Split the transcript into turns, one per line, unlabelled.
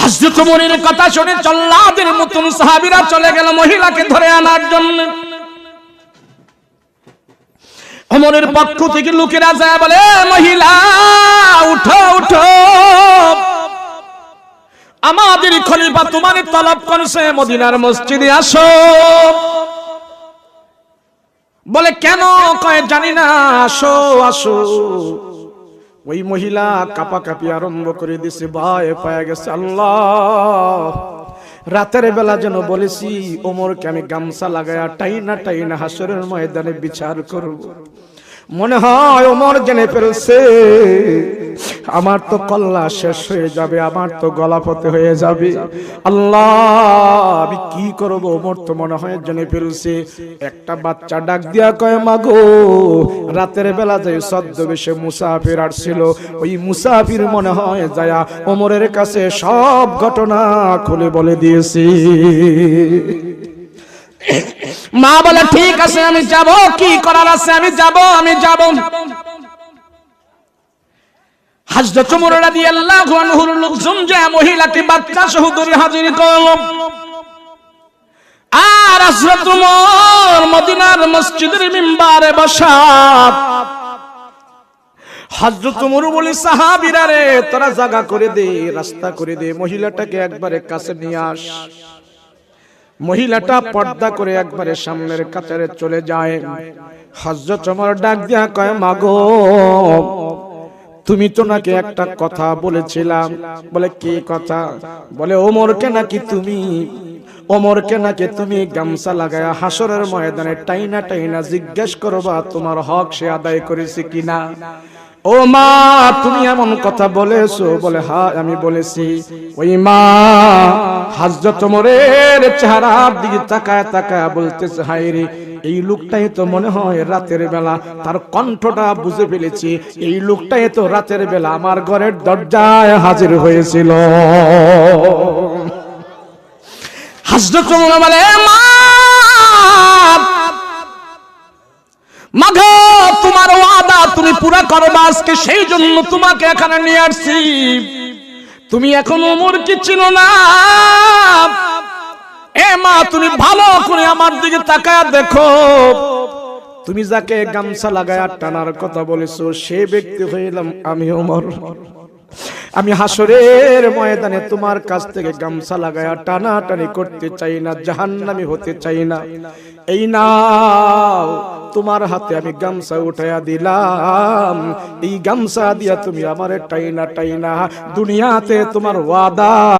হযরত ওমরের কথা শুনে জল্লাদের মতন সাহাবীরা চলে গেল মহিলাকে ধরে আনার জন্য। ওমরের পক্ষ থেকে লোকেরা যায় বলে, মহিলা উঠো উঠো, আমাদের খলিফা তোমারে তলব করছে, মদিনার মসজিদে আসো। বলে কেন? কয় জানি না, আসো আসো। ওই মহিলা কাঁপাকাঁপি আরম্ভ করে দিছে, ভয় পেয়ে গেছে। আল্লাহ, রাতের বেলা যেন বলেছি ওমরকে আমি গামছা লাগায়া টাইনা টাইনা হাসরের ময়দানে বিচার করব, মনে হয় ওমর জেনে ফেলছে আমার তো কল্লা শেষ হয়ে যাবে, আমার তো গলা পথে হয়ে যাবে। আল্লাহ, আমি কি করব? ওমর তো মনে হয় জেনে ফেলছে। একটা বাচ্চা ডাক দিয়া কয়, মাগো, রাতের বেলা যে ছদ্মবেশে মুসাফির আসছিল, ওই মুসাফির মনে হয় যায়া ওমরের কাছে সব ঘটনা খুলে বলে দিয়েছি। মা বলে, ঠিক আছে আমি যাব, কি করার আছে আমি যাব, আমি যাব। হযরত ওমর রাদিয়াল্লাহু আনহুর লোকজন যে মহিলাকে বাচ্চা সহ ধরে হাজির করল, আর হযরত ওমর মদিনার মসজিদের মিম্বারে বসা। হযরত ওমর বলে, সাহাবীরা রে, তোরা জায়গা করে দে, রাস্তা করে দে, মহিলাটাকে একবারে কাছে নিয়ে আস। মহিলাটা পর্দা করে একবারে সামনের কাতারে চলে যায়। হযরত ওমর ডাক দিয়া কয়, মাগো, তুমি তো নাকি একটা কথা বলেছিলাম। বলে কি কথা? বলে ওমরকে নাকি তুমি গামছা লাগায়া হাসরের ময়দানে টাইনা টাইনা জিজ্ঞেস করবা তোমার হক সে আদায় করেছে কিনা। ও মা, তুমি এমন কথা বলেছো? বলে হ্যাঁ আমি বলেছি। ওই মা হযরত ওমরের চেহারার দিকে তাকায় তাকায় বলতেছে, হায় রে, এই লোকটাই তো মনে হয় রাতের বেলা, তার কণ্ঠটা বুঝে ফেলেছি, এই লোকটাই তো রাতের বেলা আমার ঘরের দরজায় হাজির হয়েছিল। হযরত ওমর বলে, মা মাগো, তোমার ওয়াদা তুমি পুরা করবা আজকে, সেই জন্য তোমাকে এখানে নিয়ে আসছি। তুমি এখন ওমরকে চিনো না। এ মা, তুমি ভালো করে আমার দিকে তাকায় দেখো, তুমি যাকে গামছা লাগায়া টানার কথা বলেছো সে ব্যক্তি হইলাম আমি ওমর। আমি হাসরের ময়দানে তোমার কাছ থেকে গামছা লাগায়া টানাটানি করতে চাই না, জাহান্নামী হতে চাই না। এই নাও, তোমার হাতে আমি গামছা উঠাইয়া দিলাম, এই গামছা দিয়া তুমি আমারে টাইনা টাইনা দুনিয়াতে তোমার ওয়াদা